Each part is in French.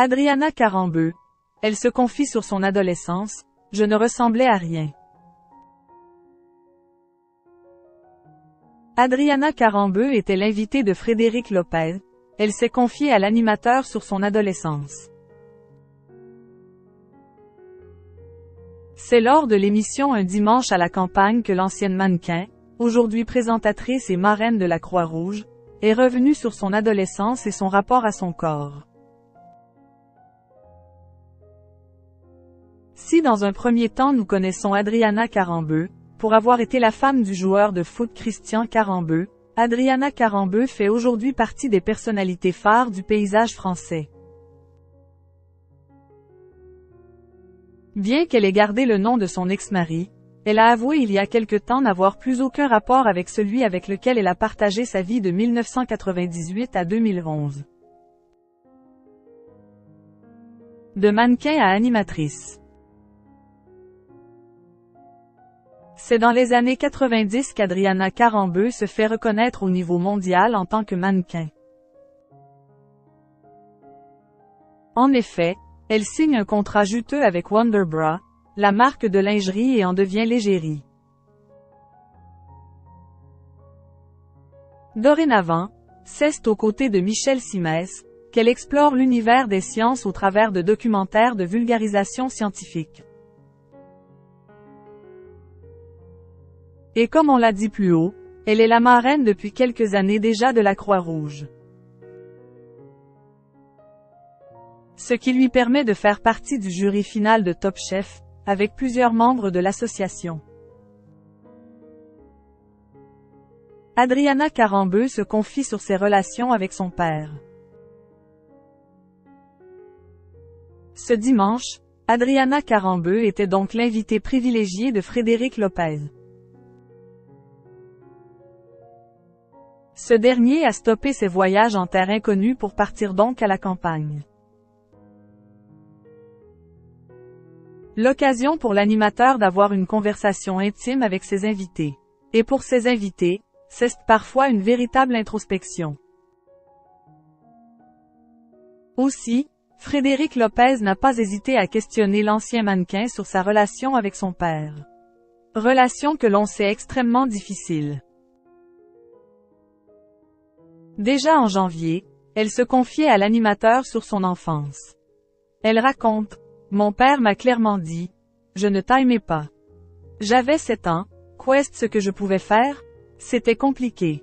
Adriana Carambeu. Elle se confie sur son adolescence, « Je ne ressemblais à rien ». Adriana Carambeu était l'invitée de Frédéric Lopez. Elle s'est confiée à l'animateur sur son adolescence. C'est lors de l'émission Un dimanche à la campagne que l'ancienne mannequin, aujourd'hui présentatrice et marraine de la Croix-Rouge, est revenue sur son adolescence et son rapport à son corps. Si dans un premier temps nous connaissons Adriana Carambeu, pour avoir été la femme du joueur de foot Christian Carambeu, Adriana Carambeu fait aujourd'hui partie des personnalités phares du paysage français. Bien qu'elle ait gardé le nom de son ex-mari, elle a avoué il y a quelque temps n'avoir plus aucun rapport avec celui avec lequel elle a partagé sa vie de 1998 à 2011. De mannequin à animatrice. C'est dans les années 90 qu'Adriana Carambeu se fait reconnaître au niveau mondial en tant que mannequin. En effet, elle signe un contrat juteux avec Wonderbra, la marque de lingerie, et en devient l'égérie. Dorénavant, c'est aux côtés de Michel Simès qu'elle explore l'univers des sciences au travers de documentaires de vulgarisation scientifique. Et comme on l'a dit plus haut, elle est la marraine depuis quelques années déjà de la Croix-Rouge. Ce qui lui permet de faire partie du jury final de Top Chef, avec plusieurs membres de l'association. Adriana Carambeu se confie sur ses relations avec son père. Ce dimanche, Adriana Carambeu était donc l'invitée privilégiée de Frédéric Lopez. Ce dernier a stoppé ses voyages en terre inconnue pour partir donc à la campagne. L'occasion pour l'animateur d'avoir une conversation intime avec ses invités. Et pour ses invités, c'est parfois une véritable introspection. Aussi, Frédéric Lopez n'a pas hésité à questionner l'ancien mannequin sur sa relation avec son père. Relation que l'on sait extrêmement difficile. Déjà en janvier, elle se confiait à l'animateur sur son enfance. Elle raconte: « Mon père m'a clairement dit, je ne t'aimais pas. J'avais 7 ans, qu'est-ce ce que je pouvais faire? C'était compliqué. »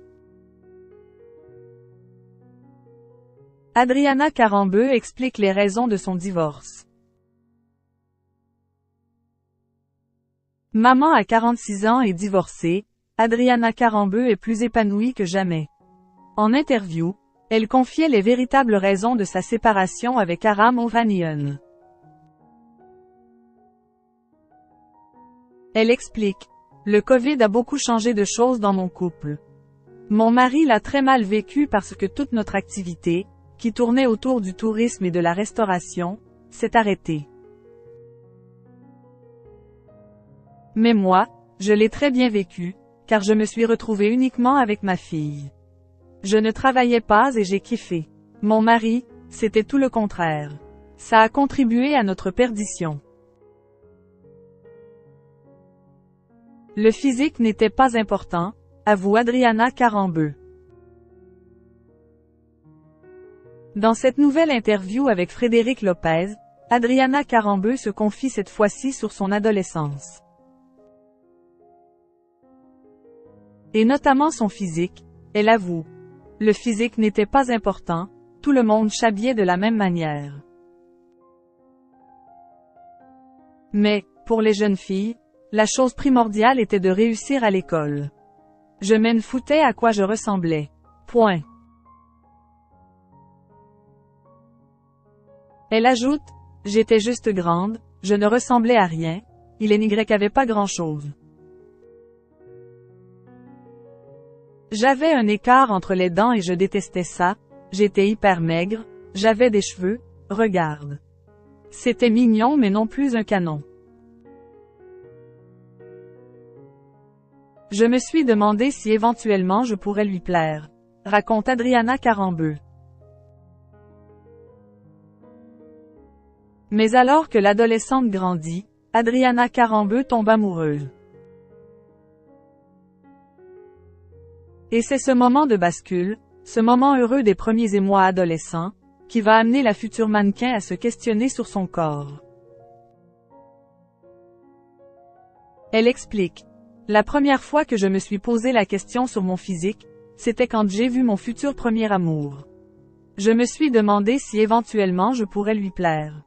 Adriana Carambeu explique les raisons de son divorce. Maman à 46 ans et divorcée, Adriana Carambeu est plus épanouie que jamais. En interview, elle confiait les véritables raisons de sa séparation avec Aram Hovnanian. Elle explique: « Le Covid a beaucoup changé de choses dans mon couple. Mon mari l'a très mal vécu parce que toute notre activité, qui tournait autour du tourisme et de la restauration, s'est arrêtée. Mais moi, je l'ai très bien vécu, car je me suis retrouvée uniquement avec ma fille. Je ne travaillais pas et j'ai kiffé. Mon mari, c'était tout le contraire. Ça a contribué à notre perdition. » Le physique n'était pas important, avoue Adriana Carambeu. Dans cette nouvelle interview avec Frédéric Lopez, Adriana Carambeu se confie cette fois-ci sur son adolescence. Et notamment son physique, elle avoue. Le physique n'était pas important, tout le monde s'habillait de la même manière. Mais, pour les jeunes filles, la chose primordiale était de réussir à l'école. Je m'en foutais à quoi je ressemblais. Point. Elle ajoute: « J'étais juste grande, je ne ressemblais à rien, il n'y avait pas grand-chose. J'avais un écart entre les dents et je détestais ça, j'étais hyper maigre, j'avais des cheveux, regarde. C'était mignon mais non plus un canon. Je me suis demandé si éventuellement je pourrais lui plaire. » Raconte Adriana Carambeu. Mais alors que l'adolescente grandit, Adriana Carambeu tombe amoureuse. Et c'est ce moment de bascule, ce moment heureux des premiers émois adolescents, qui va amener la future mannequin à se questionner sur son corps. Elle explique. La première fois que je me suis posé la question sur mon physique, c'était quand j'ai vu mon futur premier amour. Je me suis demandé si éventuellement je pourrais lui plaire.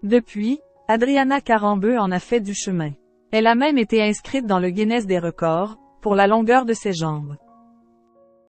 Depuis, Adriana Carambeu en a fait du chemin. Elle a même été inscrite dans le Guinness des records, pour la longueur de ses jambes.